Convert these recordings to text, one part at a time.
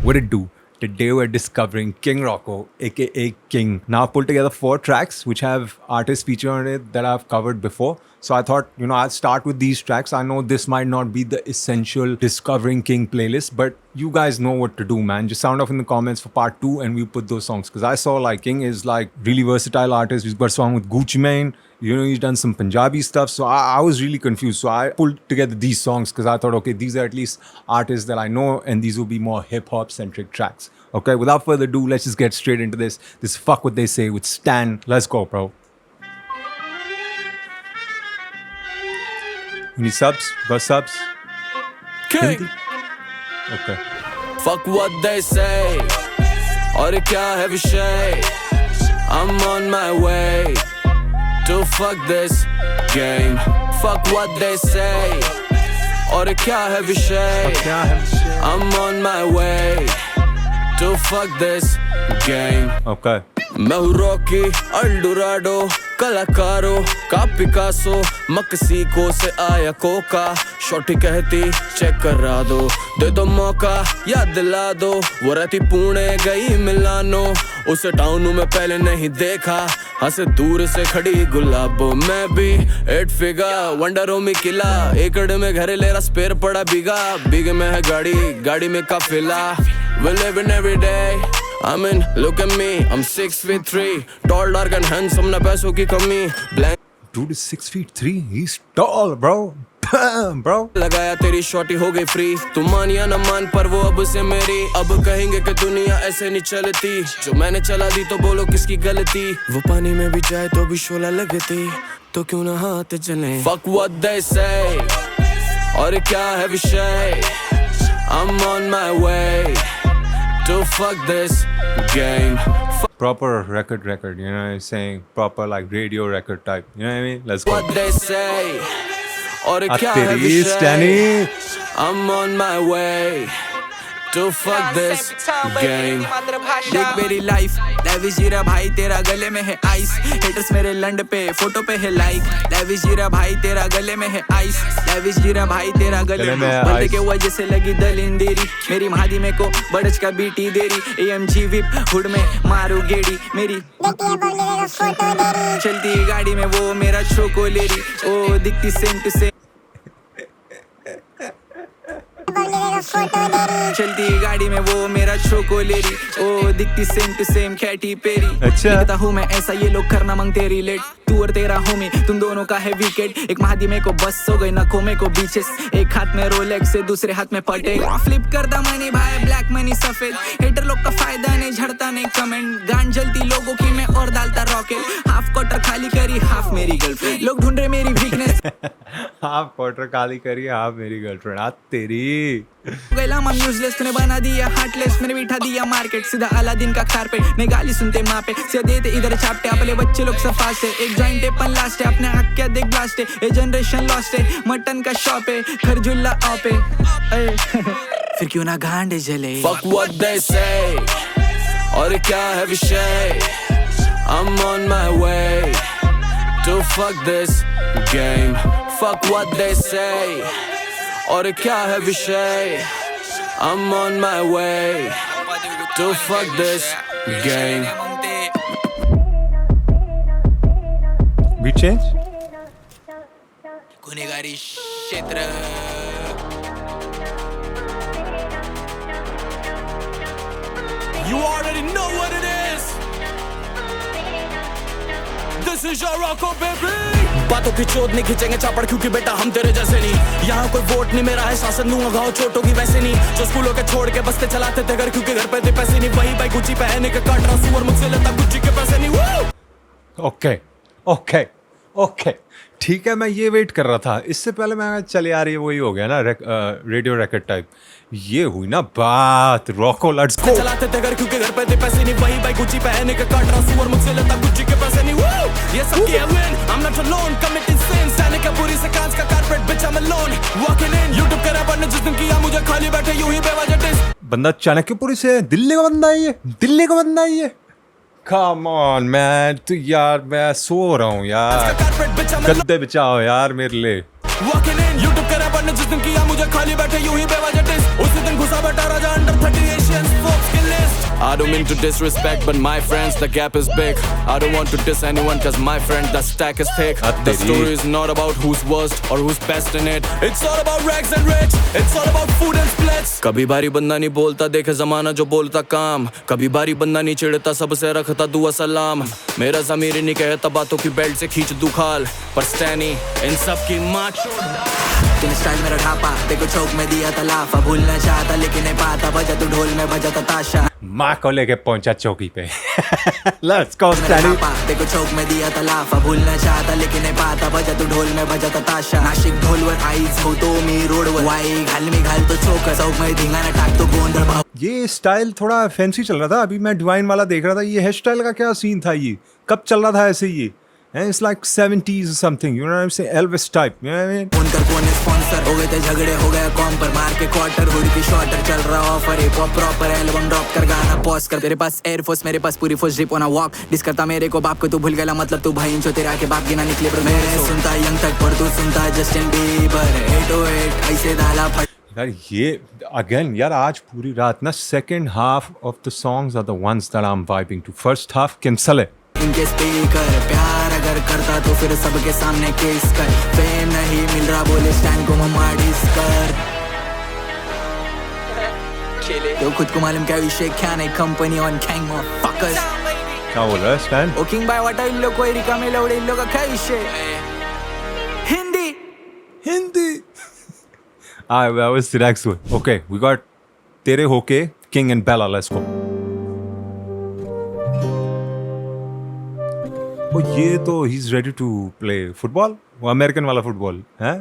What it do? Today we're discovering King Rocco, aka King. Now I've pulled together 4 tracks which have artists featured on it that I've covered before. So I thought, I'll start with these tracks. I know this might not be the essential Discovering King playlist, but you guys know what to do, man. Just sound off in the comments for part 2 and we'll put those songs. Because I saw like King is like really versatile artist. He's got a song with Gucci Mane. He's done some Punjabi stuff. So I was really confused. So I pulled together these songs because I thought, okay, these are at least artists that I know and these will be more hip-hop centric tracks. Okay, without further ado, let's just get straight into this. This Fuck What They Say with Stan. Let's go, bro. You need subs? Got subs? King. Okay. Fuck what they say. और क्या है विषय? I'm on my way to fuck this game. Fuck what they say. और क्या है विषय? I'm on my way to fuck this game. Okay. मैं हूँ रॉकी अल्डोराडो कलाकारों का पिकासो मक्सिको से आया कोका शॉटी कहती चेक करा दो दे दो मौका याद दिला दो वो रहती पुणे गई मिलानो उसे टाउन में पहले नहीं देखा हंसे दूर से खड़ी गुलाबो मैं भी 8 फिगर वंडरों में किला एकड़ में घर ले रहा स्पेयर पड़ा बिग में है गाड़ी में काफिला we living every day I mean, look at me, I'm 6'3", tall, dark and handsome, ना पैसों की कमी. Blank. Dude is 6'3", he's tall, bro. Damn, bro. लगाया तेरी शॉटी हो गई फ्री. तू मान या ना मान पर वो अब से मेरी. अब कहेंगे कि दुनिया ऐसे नहीं चलती. जो मैंने चला दी तो बोलो किसकी गलती. वो पानी में भी जाए तो भी शोला लगती. तो क्यों ना हाथ चले. Fuck what they say. और क्या है विषय. I'm on my way to fuck this game. Proper record, you know what I'm saying? Proper like radio record type, you know what I mean? Let's go. What they say. और क्या है Ateri, विषय? Stanny. I'm on my way to fuck this game. देख मेरी life lavish जीरा भाई तेरा गले में है आइस हेटर्स मेरे लंड पे फोटो पे है लाइक लैविश जीरा भाई तेरा गले में है आइस लैविश जीरा भाई तेरा गले में है बंदे के वजह से लगी दलिंदेरी मेरी महादी में को बड़च का बीटी देरी AMG विप हुड में मारू गेड़ी मेरी चलती गाड़ी में वो मेरा छोको लेरी ओ दिखती सेम टू सेम चलती गाड़ी में वो मेरा छोको लेरी ओ दिखती same to same Katy Perry अच्छा कहता हूँ मैं ऐसा ये लोग करना मांगते रिलेट तू और तेरा होमी तुम दोनों का है विकेट एक महादी में को बस हो गई नखों में को बीचेस एक हाथ में रोलेक्स से दूसरे हाथ में पटे फ्लिप करता मनी भाई ब्लैक मनी सफेद हेटर लोग का फायदा नहीं झड़ता नहीं कमेंट गान जलती लोगों की मैं और डालता रॉकेट हाफ क्वार्टर खाली करी हाफ मेरी गर्लफ्रेंड लोग ढूंढ रहे मेरी वीकनेस हाफ क्वार्टर खाली करी हाफ मेरी गर्लफ्रेंड आ तेरी गैला मम यूजलेस तूने बना दिया हार्टलेस मैंने बिठा दिया मार्केट सीधा अलादीन का कार पे नहीं गाली सुनते माँ पे से देते इधर चापटे अपने बच्चे लोग सफा से एक जॉइंट है पन लास्ट है अपने हक क्या देख ब्लास्ट है ये जनरेशन लॉस्ट है मटन का शॉप है खरजुल्ला ऑप है फिर क्यों ना गांडे जले Fuck what they say और क्या है विषय I'm on my way to fuck this game Fuck what they say और क्या है विषय I'm on my way to fuck this game Beat change? गुनेगारी क्षेत्र You already know what it is This is your Rocco baby बातों की चोट नहीं खींचेंगे चापड़ क्योंकि बेटा हम तेरे जैसे नहीं यहाँ कोई वोट नहीं मेरा है शासन दूंगा घाव चोटों की वैसे नहीं जो स्कूलों के छोड़ के बस्ते चलाते थे घर क्योंकि घर पे थे पैसे नहीं वही भाई गुच्ची पहने के काट रहा सुअर मुझसे लेता गुच्ची के पैसे नहीं ओके ठीक है मैं ये वेट कर रहा था इससे पहले मैं चले आ रही है वही हो गया ना रेडियो रेकॉर्ड टाइप ये हुई ना बात रॉको लेट्स गो चलाते थे घर क्योंकि घर पे थे पैसे नहीं वही भाई गुच्ची पहने के काट रहा सुअर मुझसे लेता गुच्ची के पैसे नहीं ये सब किया win I'm not alone committing sins साने का पूरी से कांच का carpet bitch I'm alone walking in YouTube के रैपर ने जिस दिन किया मुझे खाली बैठे यूं ही बेवजह डिस बंदा चाणक्यपुरी से दिल्ली का बंदा है ये Come on man तू यार मैं सो रहा हूँ यार गद्दे बिछाओ यार मेरे लिए Walking in, YouTube के रैपर ने जिस दिन किया मुझे खाली बैठे यूं ही बेवजह डिस उसी दिन घुसा बैठा राजा under 30 Asians I don't mean to disrespect, but my friends, the gap is big. I don't want to diss anyone, cause my friend, the stack is thick. The story is not about who's worst or who's best in it. It's all about rags and rich. It's all about food and splits. कभी बारी बंदा नहीं बोलता, देखे जमाना जो बोलता काम. कभी बारी बंदा नहीं चिढ़ता, सबसे रखता दुआ सलाम. मेरा ज़मीर नहीं कहता बातों की बेल्ट से खींच दूं खाल. पर स्टैनी इन सब की माँ तूने स्टाइल मेरा ढापा, देखो चौक में दिया तलाफा. भूलना चाहता लेकिन नहीं पाता, बजा तू ढोल में बजाता ताशा. माँ को लेके पहुंचा चौकी पे. Let's go Stanley. देखो चौक में दिया तलाफा. भूलना चाहता लेकिन नहीं पाता, बजा तू ढोल में बजाता ताशा. नाशिक ढोलवर आईज होतो मी रोडवर. वाई घाल मी घालतो चौक, चौक में धिंगाणा टाकतो गोंधळ भाव. ये स्टाइल थोड़ा फैंसी चल रहा था. अभी मैं डिवाइन वाला देख रहा था. ये हेयर स्टाइल का क्या सीन था? ये कब चल रहा था ऐसे? ये it's like 70s or something, you know what I'm saying? Elvis type, you know what I mean? Phone कर कौन है स्पॉन्सर, हो गए थे झगड़े हो गया कॉम पर. मार के क्वार्टर हुड की शॉर्टर, चल रहा offer. Hip hop proper album drop कर, गाना पॉज कर. तेरे पास एयरफोर्स, मेरे पास पूरी force. Drip on a walk, diss करता मेरे को बाप को तू भूल गया. मतलब तू भाई जो तेरा के बाप गिना निकले. पर मैं सुनता यंग तक, पर तू सुनता जस्टिन बीबर. 808 ऐसे डाला फट. यार ये अगेन यार आज पूरी रात ना second half of the songs are the ones that I am vibing to. First half cancel है. इनके स्पीकर प्यार अगर करता तो फिर सबके सामने केस कर. फेम नहीं मिल रहा बोले स्टैंड को मम्मा डिस कर. तो खुद को मालूम क्या विषय क्या नहीं. कंपनी ऑन कैंग मॉफकर्स. क्या बोल रहा है स्टैन? ओ किंग बाय वाटा इन लोग कोई रिका में लौड़े. इन लोग का क्या विषय? Hindi. I was relaxed with. Okay, we got तेरे होके King and Bella. Let's go. Oh, ये तो he's ready to play football. वो अमेरिकन वाला फुटबॉल है.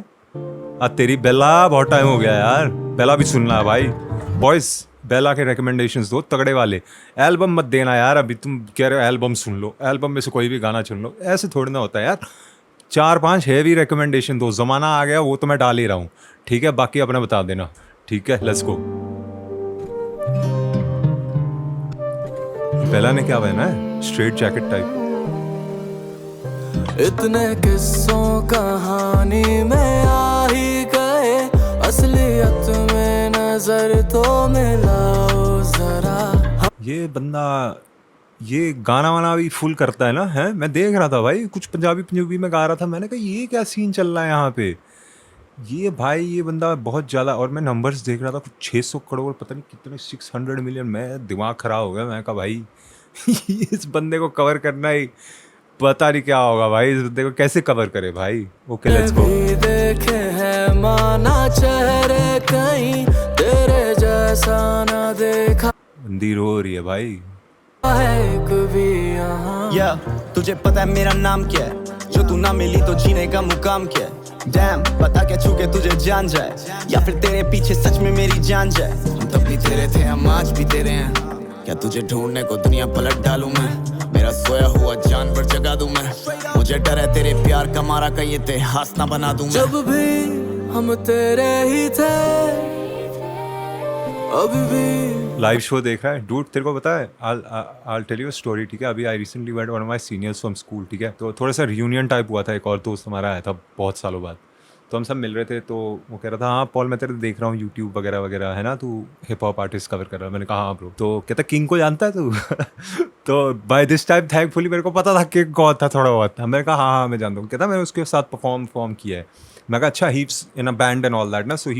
तेरी बेला बहुत टाइम हो गया यार. बेला भी सुनना है भाई. बॉयज बेला के रिकमेंडेशंस दो तगड़े वाले. एल्बम मत देना यार. अभी तुम कह रहे हो एल्बम सुन लो. एल्बम में से कोई भी गाना चुन लो. ऐसे थोड़ी ना होता है यार. 4-5 हैवी रिकमेंडेशन दो. ज़माना आ गया वो तो मैं डाल ही रहा हूँ. ठीक है, बाकी अपने बता देना. ठीक है, लेट्स गो. बेला ने क्या पहना है? Straight jacket type. इतने किस्सों कहानी में आ ही गए, असलियत में नजर तो मिलाओ जरा. ये बंदा ये गाना वाना भी फुल करता है ना. है मैं देख रहा था भाई, कुछ पंजाबी में गा रहा था. मैंने कहा ये क्या सीन चल रहा है यहाँ पे. ये भाई ये बंदा बहुत ज़्यादा. और मैं नंबर्स देख रहा था कुछ 600 करोड़ पता नहीं कितने 600 मिलियन. मैं दिमाग ख़राब हो गया. मैं कहा भाई इस बंदे को कवर करना ही पता नहीं क्या होगा भाई. इस बंदे को कैसे कवर करे भाई. Okay let's go. देखे है माना चेहरे कहीं, तेरे जैसा ना देखा. बंदी रो रही है भाई. या तुझे पता है मेरा नाम क्या है? जो तू ना मिली तो जीने का मुकाम क्या है? डैम बता क्या छू के तुझे जान जाए, या फिर तेरे पीछे सच में मेरी जान जाए. हम तब भी तेरे थे, हम आज भी तेरे हैं. क्या तुझे ढूंढने को दुनिया पलट डालूं मैं? मेरा सोया हुआ जानवर जगा दूं मैं. मुझे डर है तेरे प्यार का, मारा कहीं इतिहास ना बना दूं मैं. जब भी हम तेरे ही थे, अभी भी. लाइव शो देखा है डूड? तेरे को पता है I'll tell you a story. ठीक है, अभी I recently wait one of my seniors from school. ठीक है, तो थोड़ा सा रियूनियन टाइप हुआ था. एक और दोस्त हमारा आया था बहुत सालों बाद. तो हम सब मिल रहे थे. तो वो कह रहा था हाँ पॉल मैं तेरे देख रहा हूँ यूट्यूब वगैरह वगैरह है ना, तू हिप हॉप आर्टिस्ट कवर कर रहा है. मैंने कहा हाँ ब्रो. तो कहता किंग को जानता है तू? तो बाय दिस टाइम थैंकफुली मेरे को पता था किंग कौन था थोड़ा बहुत. मैंने कहा हाँ मैं जानता हूँ. कहता मैंने उसके साथ परफॉर्म किया है. मैं कहा अच्छा ही's in a band and all that ना. So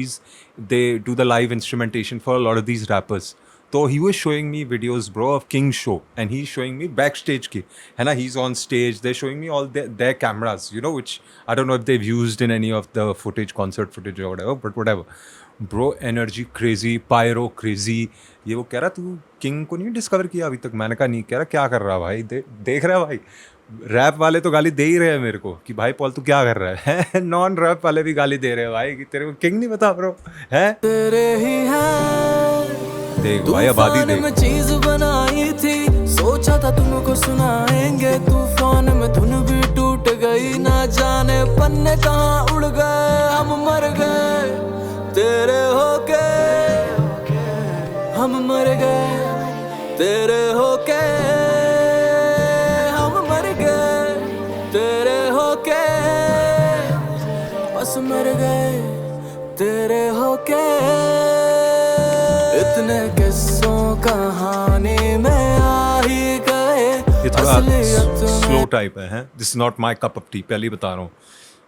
they do the live instrumentation for a lot of these rappers. So he was showing me videos bro of King's show, and he's showing me backstage ki है ना. He's on stage, they're showing me all their cameras, you know, which I don't know if they've used in any of the footage, concert footage or whatever, but whatever bro. Energy crazy, pyro crazy. ये वो कह रहा तू king को नहीं discover किया अभी तक? मैंने कहा नहीं. कह रहा क्या कर रहा भाई? देख रहा है भाई. रैप वाले तो गाली दे ही रहे हैं मेरे को कि भाई पॉल तू क्या कर रहा है. नॉन रैप वाले भी गाली दे रहे हैं भाई कि तेरे को किंग नहीं पता ब्रो है. तेरे ही है. देख भाई आबादी देख. में चीज बनाई थी, सोचा था तुमको सुनाएंगे. तूफान में धुन भी टूट गई, ना जाने पन्ने कहाँ उड़ गए. हम मर गए तेरे होके, हम मर गए तेरे होके, हम मर गए तेरे होके, बस मर गए तेरे होके. इतने किस्सों कहानी में स्लो टाइप है this is not my cup of T, पहले ही बता रहा हूँ,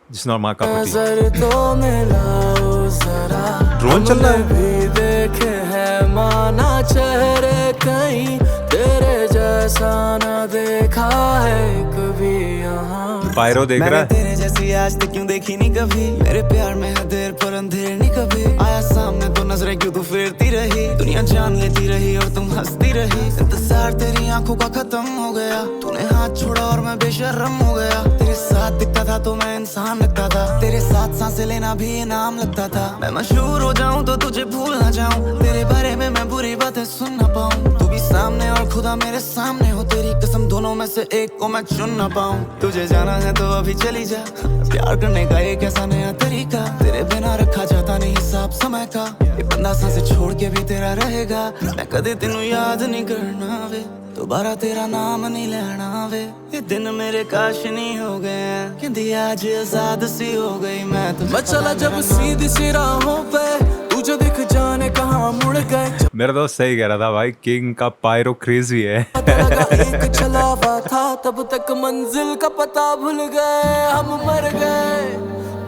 this is not my cup of T. नजर तो मिलाओ जरा, ड्रोन चल रहा है। हमने भी देखे हैं माना चेहरे कहीं, तेरे जैसा ना देखा है कभी यहाँ। पायरो देख रहा मैंने है। तेरे जैसी आज तक क्यों देखी नहीं कभी, मेरे प्यार में है देर पर अंधेर नहीं कभी, आया सामने तो नजरें क्यों तू फेरती रही, दुनिया जान लेती रही और तुम हंसती रही, इंतजार तेरी आंखों का खत्म हो गया, तूने हाथ छोड़ा और मैं बेशर्म हो गया, तेरे साथ दिखता था तो मैं इंसान लगता था, तेरे साथ सांसें लेना भी इनाम लगता था, मैं मशहूर हो जाऊं तो तुझे भूल ना जाऊं, तेरे बारे में मैं बुरी बातें सुन ना पाऊं, तू भी सामने और खुदा मेरे सामने हो, तेरी कसम दोनों में से एक को मैं चुन ना पाऊं, तुझे जाना है तो अभी चली जा, प्यार करने का एक ऐसा नया तरीका, तेरे बिना रखा जाता नहीं हिसाब समय का, ये बंदा सांसें छोड़ के भी तेरा रहेगा, मैं कदे तेनू याद नहीं करना वे, दोबारा तेरा नाम नहीं लेना वे, ये दिन मेरे काश नहीं हो गए, कहती आज आजाद सी हो गई मैं तुझे मैं चला जब सीधी सी राहों पे, तुझे दिख जाने कहाँ मुड़ गए, मेरा दोस्त सही कह रहा था भाई, किंग का पायरो क्रेजी है। पता लगा एक छलावा था, तब तक मंजिल का पता भूल गए, हम मर गए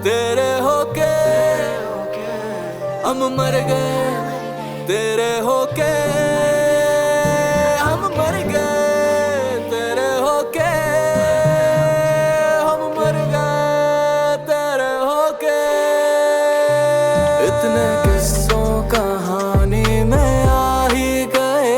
तेरे होके, हम मर गए तेरे होके, हम मर गए तेरे होके, हम मर गए तेरे होके, इतने किस्सों कहानी में आ ही गए,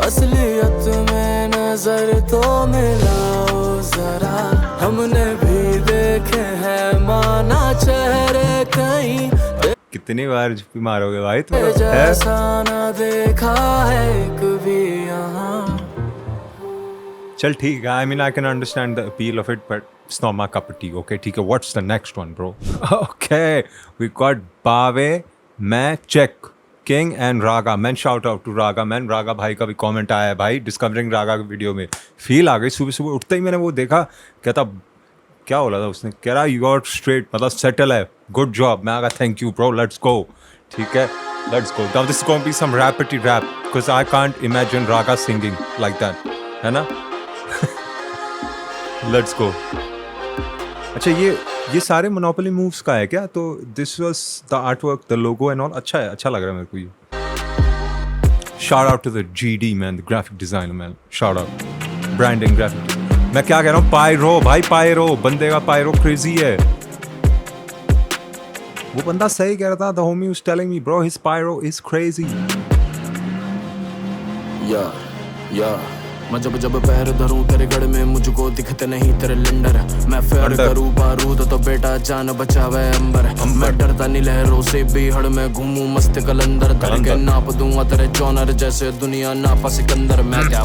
असलियत में नजर तो मिलाओ जरा, हमने भी देखे हैं माना चेहरे कहीं, कितनी बार भी मारोगे भाई तुम? है? जैसा ना देखा है कभी यहाँ। चल ठीक है, I mean I can understand the appeal of it but it's not my cup of tea. Okay ठीक है, what's the next one bro? Okay we got बावे, मैं check, king and Raga man. Shout out to Raga man. Raga भाई का भी comment आया है भाई डिस्कवरिंग रागा की वीडियो में। फील आ गई, सुबह सुबह उठते ही मैंने वो देखा, कहता क्या बोला था उसने, कह रहा यू आर स्ट्रेट, मतलब सेटल है, गुड जॉब। मैं कहा thank you bro, let's go. ठीक है let's go. Now this is going to be some rapity rap because I can't imagine Raga singing like that, है ना? Let's go. अच्छा ये सारे मोनोपोली मूव्स का है क्या? तो this was the art work, the logo and all. अच्छा है, अच्छा लग रहा है मेरे को ये। Shout out to the GD man, the graphic designer man. Shout out, branding, graphic. मैं क्या कह रहा हूँ, पायरो भाई, पायरो बंदे का पायरो क्रेजी है। वो बंदा सही कह रहा था, the homie was telling me bro his pyro is crazy. या मैं जब पैर धरूं तेरे गढ़ में मुझको दिखते नहीं तेरे लंडर। मैं फेयर करूं बारूद तो बेटा जान बचावे अंबर। मैं डरता नहीं लहरों से, बिहड़ में घूमूं मस्त कलंदर। धड़के नाप दूंगा तेरे जॉनर जैसे दुनिया नापा सिकंदर। मैं क्या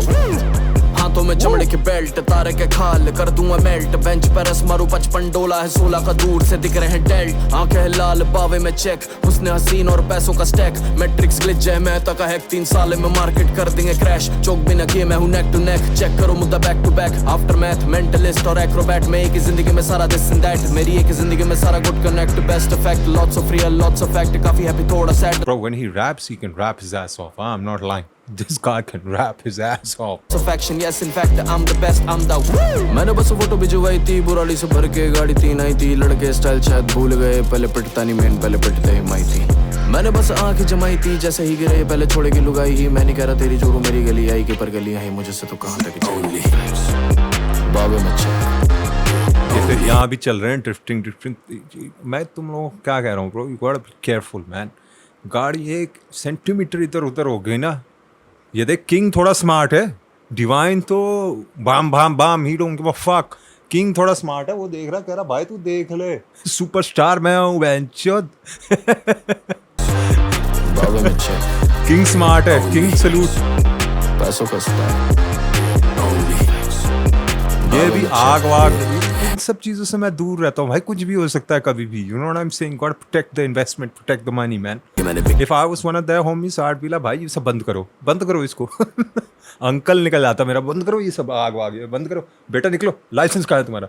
हाथों में चमड़े की बेल्ट, तारे के खाल कर दूंगा मेल्ट। बेंच पर रस मारू 55 डोला है 16 का, दूर से दिख रहे हैं डेल्ट। आंखें लाल बावे में चेक, हुस्न हसीन और पैसों का स्टैक। मैट्रिक्स ग्लिच है मैं तक है 3 साल में मार्केट कर देंगे क्रैश। चौक भी न किए मैं हूं नेक टू नेक, चेक करो मुद्दा back to back. Aftermath mentalist और एक्रोबैट में एक ही जिंदगी में सारा दिस एंड दैट। मेरी एक ही जिंदगी में सारा good connect, best effect, lots of real lots of fact. काफी हैप्पी थोड़ा sad. Bro, when he raps, he can rap his ass off. I'm not lying. This guy can rap his ass off. of action, yes in fact I'm the best, I'm the मैंने बस photo भिजवाई थी, बुराली से भर के गाड़ी 3 आई थी। लड़के style शायद भूल गए, पहले पिटता नहीं मेन, पहले पिटते ही माई थी। मैंने बस आंखें जमाई थी, जैसे ही गिरे पहले छोड़ेगी लुगाई ही। मैं नहीं कह रहा तेरी जोरू मेरी गली आई के, पर गली आई मुझे से तो कहाँ तक चली। बाबे मच्छर ये फिर यहाँ भी चल रहे हैं ड्रिफ्टिंग। मैं तुम लोग क्या कह रहा हूँ bro, you got be careful man. गाड़ी 1 सेंटीमीटर इधर उधर हो गई ना। ये देख किंग थोड़ा स्मार्ट है, डिवाइन तो bam bam bam, he don't give a fuck. King थोड़ा स्मार्ट है, वो देख रहा, कह रहा भाई तू देख ले, सुपरस्टार मैं हूँ बेंचोद। बाबे मच्छर किंग स्मार्ट है, किंग सलूट। पैसों का स्टाइल ये भी आग वाग, इन सब चीजों से मैं दूर रहता हूँ भाई। कुछ भी हो सकता है कभी भी, you know what I am saying. Got protect the investment, protect the money man. If I was one of their homies, I would be like भाई ये सब बंद करो, बंद करो इसको। अंकल निकल जाता मेरा, बंद करो ये सब आग वाग, बंद करो बेटा, निकलो, लाइसेंस कहाँ है तुम्हारा?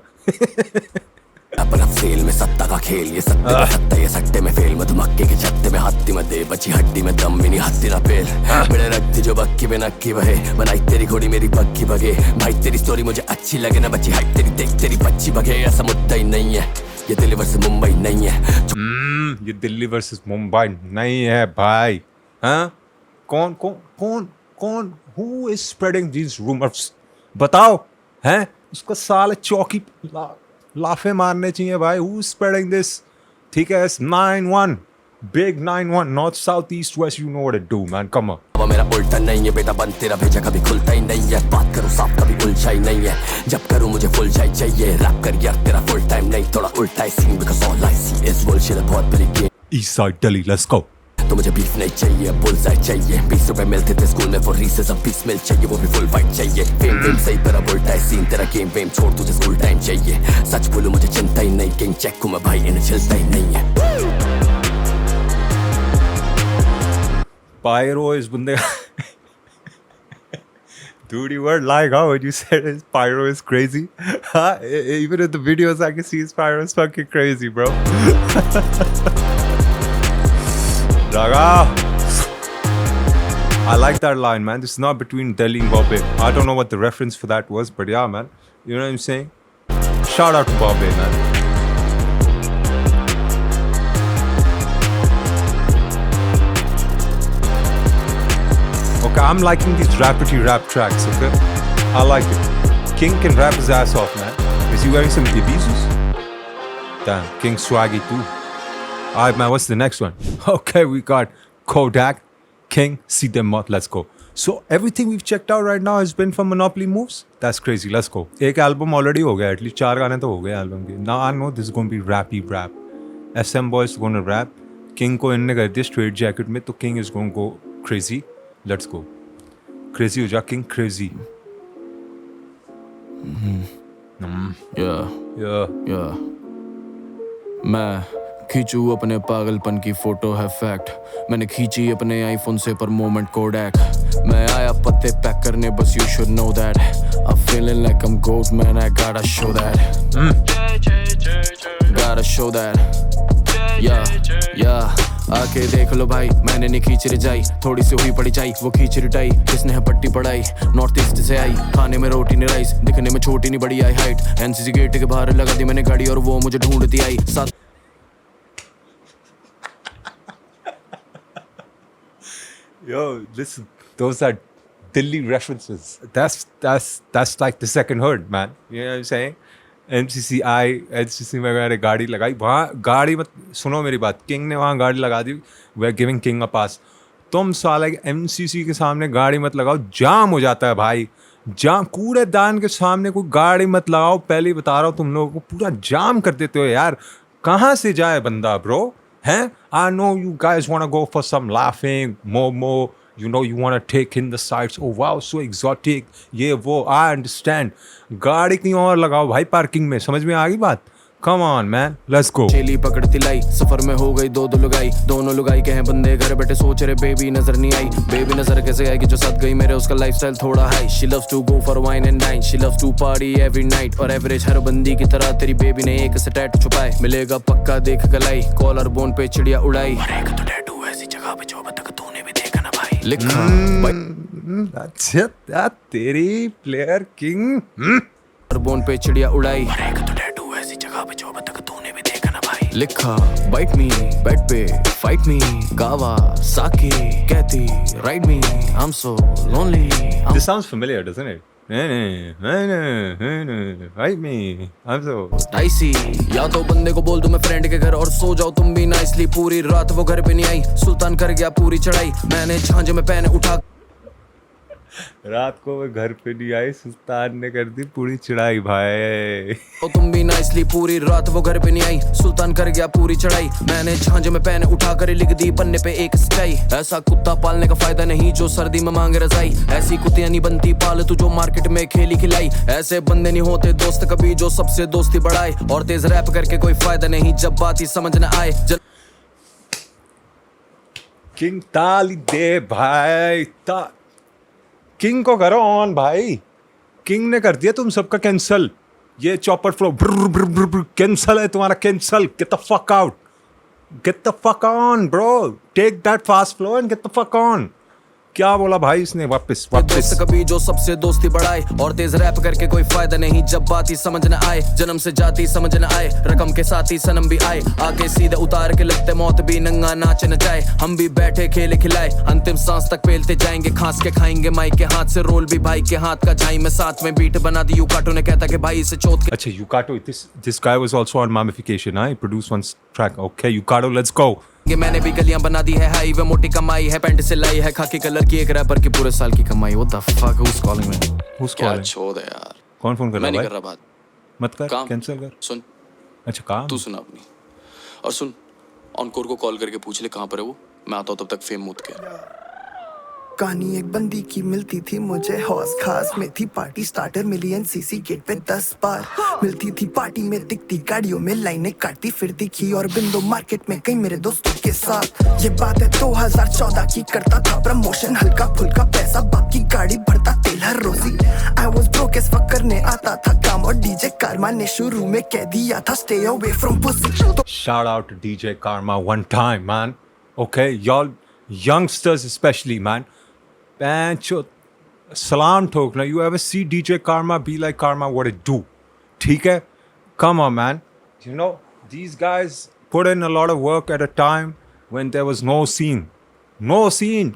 अपना सेल में सत्ता का खेल, ये सत्ते में सत्ता, ये सट्टे में फेल, मधुमक्के के छत्ते में हत्ती में दे, बची हड्डी में दम भी नहीं हत्ती ना पेल। बड़े रखती जो बक्की में नक्की बहे, बनाई तेरी घोड़ी मेरी पक्की बगे, भाई तेरी स्टोरी मुझे अच्छी लगे ना, बची हाइट तेरी देख तेरी बच्ची बगे, ऐसा मुद्दा ही नहीं है, ये दिल्ली वर्सेस मुंबई नहीं है। ये दिल्ली वर्सेस मुंबई नहीं है भाई। हाँ, कौन कौन कौन कौन who is spreading these rumours? बताओ। हैं, उसको साले चौकी लाफे मारने चाहिए भाई। Who is spreading this? ठीक है, 9-1 big 9-1 north south east west, you know what to do man, come on. अब मेरा उल्टा नहीं है बेटा, बन तेरा भेजा कभी खुलता ही नहीं है, बात करूं साफ कभी उलझा ही नहीं है, जब करूं मुझे फुल चाहिए, रैप कर यार तेरा फुल टाइम नहीं, थोड़ा उल्टा है scene, because all I see is bullshit, बहुत बड़ी game. East side Delhi, let's go. तो मुझे बीफ नहीं चाहिए, बुलसाई चाहिए, 20 रुपए मिलते थे स्कूल में फॉर रीसेस, अब 20 मिल चाहिए, वो भी फुल फाइट चाहिए, फेम वेम सही पर अब उल्टा है सीन, तेरा गेम वेम छोड़ तुझे स्कूल टाइम चाहिए, सच बोलूं मुझे चिंता ही नहीं, किंग चेक हूं मैं भाई, इन्हें चलता ही नहीं है। Pyro is bunde. Dude, you weren't lying, huh? When you said his pyro is crazy. Huh? Even in the videos, I can see his pyro is fucking crazy, bro. Raga. I like that line, man. This is not between Delhi and Bombay. I don't know what the reference for that was, but yeah, man. You know what I'm saying? Shout out to Bombay, man. Okay, I'm liking these rappity rap tracks, okay? I like it. King can rap his ass off, man. Is he wearing some Ibizus? Damn, King swaggy too. Alright, man, what's the next one? Okay, we got Kodak, King, See Them Moth, let's go. So, everything we've checked out right now has been from Monopoly Moves? That's crazy, let's go. एक album already हो गया, at least 4 गाने तो हो गए album के. Now I know this is going to be rappy rap. SM Boys is going to rap. King को इनने कर दिया straight jacket में, तो King is going to go crazy. Let's go. Crazy हो जा King, crazy. Yeah. मैं खींचू अपने पागलपन की फोटो है फैक्ट, मैंने खींची अपने आईफोन से पर मोमेंट कोडैक, मैं आया पत्ते पैक करने बस you should know that, I'm feeling like I'm gold man, I gotta show that, gotta show that, yeah. आके देख लो भाई, मैंने नहीं खींच रजाई, थोड़ी सी हुई पड़ी चाई, वो खींच रिटाई, किसने है पट्टी पढ़ाई, नॉर्थ ईस्ट से आई, खाने में रोटी नहीं राइस, दिखने में छोटी नहीं बड़ी आई हाइट, एनसीसी गेट के बाहर लगा दी मैंने गाड़ी और वो मुझे ढूंढती आई साथ। Yo, listen, those are Delhi references. That's like the second hood, man. You know what I'm saying? NCC में मैंने गाड़ी लगाई, वहाँ गाड़ी मत सुनो मेरी बात, किंग ने वहाँ गाड़ी लगा दी, वे आर गिविंग किंग अ पास। तुम साले MCC के सामने गाड़ी मत लगाओ, जाम हो जाता है भाई, जाम। कूड़ेदान के सामने कोई गाड़ी मत लगाओ, पहले ही बता रहा हूँ, तुम लोगों को पूरा जाम कर देते हो यार। कहाँ से जाए बंदा ब्रो, हैं? I know you guys want to go for some laughing, momo, you know, you want to take in the sights, oh wow, so exotic, ये वो, I understand। गाड़ी कहीं और लगाओ भाई पार्किंग में, समझ में आ गई बात? Come on man, let's go। चेली पकड़ती लाई, सफर में हो गई दो लुगाई, दोनों लुगाई के हैं बंदे घर बैठे सोच रहे बेबी नजर नहीं आई, बेबी नजर कैसे आएगी जो साथ गई मेरे, उसका लाइफस्टाइल थोड़ा high, she loves to go for wine and dine, she loves to party every night, और एवरेज हर बंदी की तरह तेरी बेबी ने एक से टैटू छुपाए, मिलेगा पक्का देख गलाई, कॉलर बोन पे चिड़िया उड़ाई, और एक तो टैटू ऐसी जगह पे जो तक तूने भी देखा ना भाई, लिखा अच्छा तेरी प्लेयर किंग, और बोन पे चिड़िया उड़ाई, और एक तो टैटू ऐसी जगह पे जो तक तूने भी देखा ना भाई, लिखा बाइट मी बेड पे फाइट मी, गावा साकी कहती ride me, I'm so lonely, This sounds familiar, doesn't it? Right me, I'm so dicey, या तो बंदे को बोल दूं मैं फ्रेंड के घर और सो जाओ तुम भी नाइसली, पूरी रात वो घर पे नहीं आई, सुल्तान कर गया पूरी चढ़ाई, मैंने झांझे में पहने उठा, रात को वो घर पे नहीं आई, सुल्तान ने कर दी पूरी चढ़ाई भाई। तो तुम भी नाइसली, पूरी रात वो घर पे नहीं आई, सुल्तान कर गया पूरी चढ़ाई, मैंने झांझे में पहने उठा कर लिख दी पन्ने पे एक सच्चाई, ऐसा कुत्ता पालने का फायदा नहीं जो सर्दी में मांगे रजाई, ऐसी कुत्तियां नहीं बनती पाल तू जो मार्केट में खेली खिलाई, ऐसे बंदे नहीं होते दोस्त कभी जो सबसे दोस्ती बढ़ाए, और तेज रैप करके कोई फायदा नहीं जब बात ही समझ न आए। किंग ताली दे भाई, किंग को करो ऑन भाई, किंग ने कर दिया तुम सबका कैंसल, ये चॉपर फ्लो कैंसल है तुम्हारा, cancel, get the fuck out, get the fuck on bro, take that fast flow and get the fuck on. क्या बोला भाई इसने, वापस दोस्त कभी जो सबसे दोस्ती बढ़ाए, और तेज रैप करके कोई फायदा नहीं जब बात ही समझ न आए, जन्म से जाति समझ न आए, रकम के साथ ही सनम भी आए, आगे सीधे उतार के लगते मौत भी नंगा नाच न जाए, हम भी बैठे खेले खिलाए, अंतिम सांस तक पेलते जाएंगे, खांस के खाएंगे माइक के हाथ से, रोल भी भाई के हाथ का झाई में साथ में बीट बना दी। यूकाटो ने कहता कि भाई इसे चोट के। अच्छा यूकाटो, this guy was also on Mummification, he produced one track. Okay यूकाटो, let's go। मैंने भी गलियां बना दी है हाईवे, मोटी कमाई है, पेंट से लाई है खाकी कलर की, एक रैपर की पूरे साल की कमाई। What the fuck, who's calling me? Who's क्या calling? छोड़ है यार, कौन फोन कर रहा मैं है नहीं भाई? कर रहा बात, मत कर, काम कैंसिल कर। सुन, अच्छा काम, तू सुना अपनी, और सुन ऑनकोर को कॉल करके पूछ ले कहाँ पर है वो, मैं आता हूँ तब तक फेम मूत के। कहानी एक बंदी की मिलती थी मुझे हौस खास में, थी पार्टी स्टार्टर मिली एनसीसी गेट पे 10 बार, मिलती थी पार्टी में दिखती गाड़ियों में लाइनें काटती फिरती थी, और बिंदु मार्केट में कई मेरे दोस्तों के साथ। ये बात है 2014 की, करता था प्रमोशन हल्का फुल्का, पैसा बाप की गाड़ी भरता तेल हर रोजी। I was broke as fuck, करने आता था काम, और डीजे कारमा ने शुरू में कह दिया था stay away from pussy. shout out to DJ Karma one time man, okay y'all youngsters especially man, Pancho, salam ठोकना, you ever see DJ Karma, be like Karma, what it do, ठीक है? Come on man, you know these guys put in a lot of work at a time when there was no scene,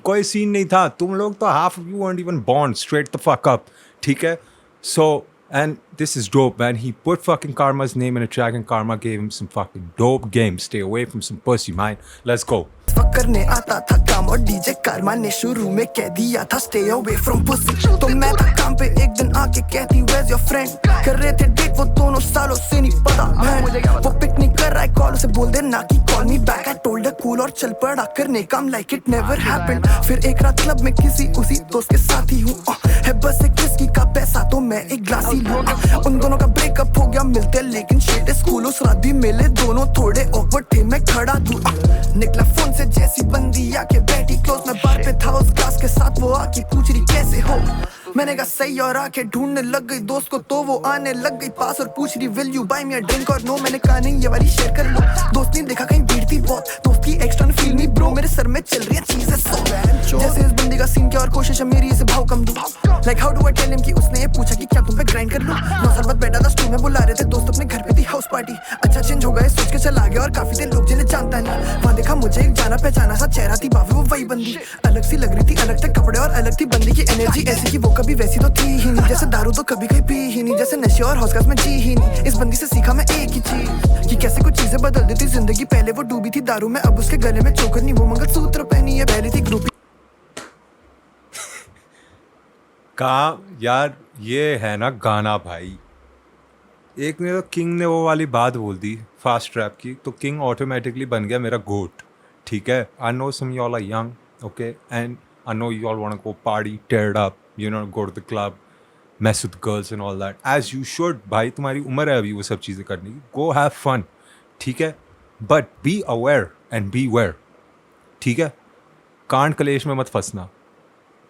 कोई scene नहीं था, तुम लोग तो half of you weren't even born, straight the fuck up, ठीक है? So and this is dope man, he put fucking Karma's name in a track and Karma gave him some fucking dope game, stay away from some pussy man, let's go। करने आता था काम, और DJ कारमा ने शुरू में कह दिया था स्टे अवे फ्रॉम पुसी। तो मैं था काम पे, एक दिन आके कहती वेयर्स योर फ्रेंड, कर रहे थे डेट वो दोनों सालों से नहीं पता है, वो पिक नहीं कर रहा है कॉल, उसे बोल दे ना कि कॉल मी बैक। आई टोल्ड हर कूल और चल पड़ा करने काम, लाइक इट नेवर हैपेंड। फिर एक रात क्लब में किसी उसी दोस्त के साथ ही हूँ, है बस एक विस्की का पैसा तो मैं एक ग्लास ही लूं। उन दोनों का ब्रेकअप हो गया, मिलते लेकिन शेट स्कूल, उस रात भी मिले दोनों थोड़े ऑकवर्ड थे, मैं खड़ा था निकला फोन से जैसी बंदी आके बैठी क्लोज, मैं बार पे था उस ग्लास के साथ, वो आके पूछ रही कैसे हो, मैंने कहा सही, और आके ढूंढने लग गई दोस्त को, तो वो आने लग गई पास और पूछ रही will you buy me a drink और नो, मैंने कहा नहीं ये वाली शेयर कर लो। दोस्त ने देखा कहीं भीड़ थी बहुत, दोस्त की एक्स्ट्रा फील मी ब्रो, मेरे सर में चल रही है चीजें सो, जैसे इस बंदी का सीन क्या और कोशिश है मेरी इसे भाव कम दूं, like how do I tell him कि उसने ये पूछा कि क्या तुम पे ग्राइंड कर लूं। 9 साल बाद बैठा था स्टूल में, बुला रहे थे दोस्त अपने घर पे थी हाउस पार्टी, अच्छा चेंज हो गए सोच के चला गया, और काफी थे लोग जिन्हें जानता नहीं, वहां देखा मुझे एक जाना पहचाना सा चेहरा थी, बाबू वो वही बंदी, अलग सी लग रही थी, अलग थे कपड़े और अलग थी बंदी की एनर्जी, ऐसी कि वो कभी वैसी तो थी ही नहीं, जैसे दारू तो कभी कहीं पी ही नहीं, जैसे नशे और हौसला में जी ही नहीं। इस बंदी से सीखा मैं एक ही चीज कि कैसे कुछ चीजें बदल देती जिंदगी, पहले वो डूबी थी दारू में, अब उसके गले में चोकर नहीं वो मंगलसूत्र पहनी है, पहले थी ग्रुप। कहा यार ये है ना गाना भाई, एक ने तो किंग ने वो वाली बात बोल दी फास्ट रैप की, तो किंग ऑटोमेटिकली बन गया मेरा गोट, ठीक है? I know some you all are young, okay, and I know you all want to go party, tear it up, you know, go to the club, mess with girls and all that, as you should भाई, तुम्हारी उम्र है अभी वो सब चीज़ें करने की, go have fun, ठीक है? but be aware and beware, ठीक है? कांड कलेश में मत फंसना।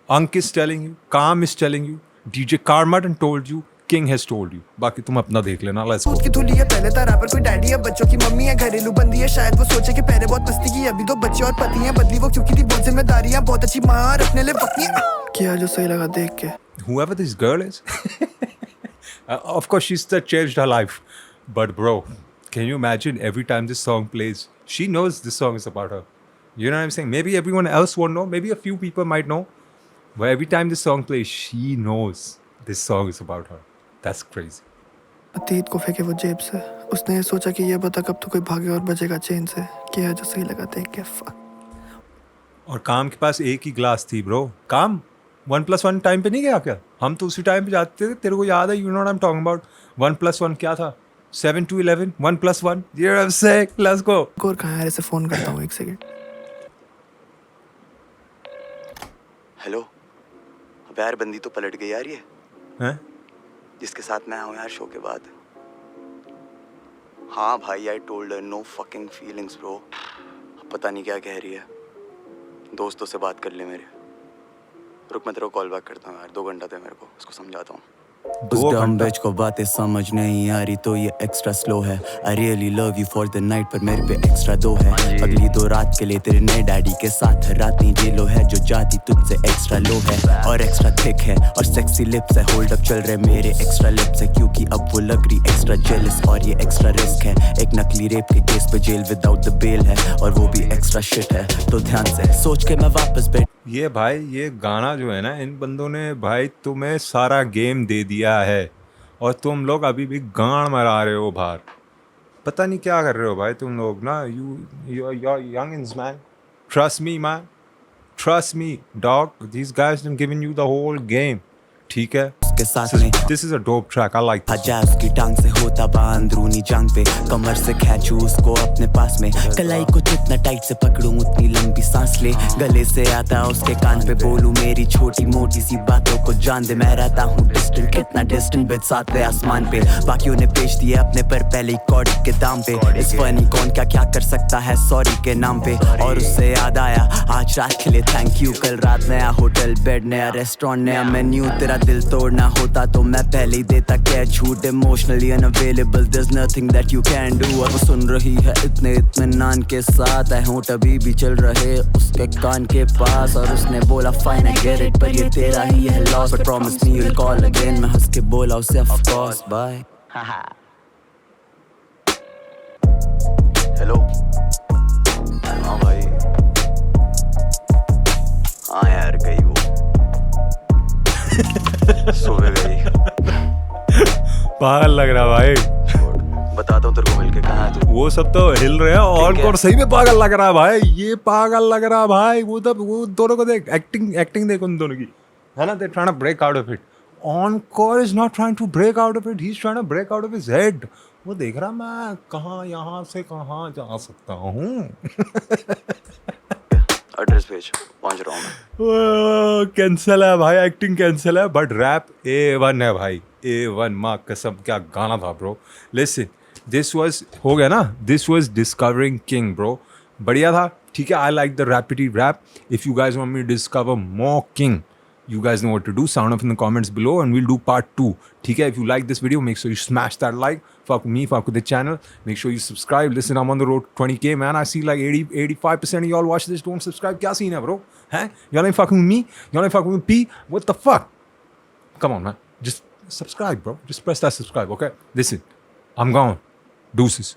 Unk is telling you, Calm is telling you, DJ Karma done told you, King has told you, बाकी तुम अपना देख लेना, let's go। उसकी थोली है पहले था रैपर, कोई डैडी है बच्चों की मम्मी है, घरेलू बंदी है, शायद वो सोचे कि पहले बहुत मस्ती की, अभी 2 बच्चे और पति हैं, बदली वो क्योंकि थी बहुत जिम्मेदारियां, बहुत अच्छी माँ और अपने लिए पत्नी किया जो सही लगा देख के। Whoever this girl is, of course she's that changed her life, but bro, can you imagine every time this song plays, she knows this song is about her, you know what I'm saying? Maybe everyone else won't know, maybe a few people might know, but every time this song plays, she knows this song is about her. That's crazy. अतीत को फेंके वो जेब से, उसने ये सोचा कि ये बता कब तो कोई भागे और बचेगा चेन से, किया जो सही लगा देख के। फक। और काम के पास एक ही ग्लास थी ब्रो, काम 1+1 टाइम पे नहीं गया क्या? हम तो उसी टाइम पे जाते थे, तेरे को याद है? You know what I am talking about, 1+1 क्या था? 7 to 11, 1+1, you're sick, let's go। और कहाँ यार, इसे फोन करता हूँ, एक सेकंड। हेलो, अब यार बंदी तो पलट गई यार, ये हैं? जिसके साथ मैं आऊँ यार शो के बाद। हाँ भाई, I told her no fucking feelings bro, अब पता नहीं क्या कह रही है, दोस्तों से बात कर ले मेरे। रुक मैं तेरे को कॉल बैक करता हूँ यार, 2 घंटा दे मेरे को, उसको समझाता हूँ। उस 2 डम घंटा बेच को बातें समझ नहीं आ रही तो ये एक्स्ट्रा स्लो है I really love you for the night पर मेरे पे एक्स्ट्रा दो है अगली 2 रात के लिए तेरे नए डैडी के साथ रात नहीं जेलो है जो जाती तुझसे एक्स्ट्रा लो है और एक्स्ट्रा थिक है और सेक्सी लिप्स है होल्ड अप चल रहे मेरे एक्स्ट्रा लिप्स है क्योंकि अब वो लग रही एक्स्ट्रा जेलस और ये एक्स्ट्रा रिस्क है एक नकली रेप के केस पे जेल विदाउट द बेल है और वो भी एक्स्ट्रा शिट है तो ध्यान से सोच के मैं वापस बैठ ये भाई ये गाना जो है ना इन बंदों ने भाई तुम्हें सारा गेम दे दिया है और तुम लोग अभी भी गान मरा रहे हो बाहर पता नहीं क्या कर रहे हो भाई तुम लोग ना you यंगins man trust me dog these guys have given you the whole game ठीक है के साथ में this is a dope track I like this आजा उसकी टांग से होता बा अंदरूनी जांग पे कमर से खींचू उसको अपने पास में कलाई को जितना टाइट से पकड़ूं उतनी लंबी सांस ले गले से आता उसके कान पे बोलूं मेरी छोटी मोटी सी बातों को जान दे मैं रहता हूँ डिस्टेंट कितना डिस्टेंट बिट सातवें आसमान पे बाकियों ने पेश दिए अपने पर पहले कॉर्ड के दाम पे इस फनी कौन क्या कर सकता है सॉरी के नाम पे और उससे याद आया आज रात के लिए थैंक यू कल रात नया होटल बेड नया रेस्टोरेंट नया मेन्यू तेरा दिल तोड़ना होता तो मैं पहले ही देता क्या झूठ emotionally unavailable there is nothing that you can do अब सुन रही है इतने इत्मीनान के साथ आई होंठ अभी भी चल रहे उसके कान के पास और उसने बोला फाइन आई गेट इट पर ये तेरा ही है loss but promise me you will call again मैं हंस के बोला उसे ऑफ कोर्स बाय हेलो हाँ भाई हाँ यार गई वो सुबह गई पागल लग रहा भाई बताता हूँ तेरे को मिलके कहाँ है तू वो सब तो हिल रहे हैं और ठीक है। कौन सही में पागल लग रहा है भाई ये पागल लग रहा है भाई वो दोनों को देख एक्टिंग देख उन दोनों की है ना they trying to break out of it Ankur is not trying to break out of it he is trying to break out of his head वो देख रहा मैं कहाँ यहाँ से कहाँ जा सकता हूँ एड्रेस भेज पहुँच रहा हूँ मैं कैंसिल है भाई एक्टिंग कैंसिल है बट रैप A1 है भाई A1 माँ कसम क्या गाना था ब्रो लिसन दिस वाज हो गया ना this was discovering king bro बढ़िया था ठीक है I like the rapity rap if you guys want me to discover more king you guys know what to do sound off in the comments below and we'll do part 2 ठीक है if you like this video make sure you smash that like fuck with me fuck with the channel make sure you subscribe listen I'm on the road to 20k man I see like 85% of y'all watch this don't subscribe क्या scene है bro हैं y'all ain't fucking with me y'all ain't fucking with P what the fuck come on man just subscribe bro just press that subscribe okay listen I'm gone deuces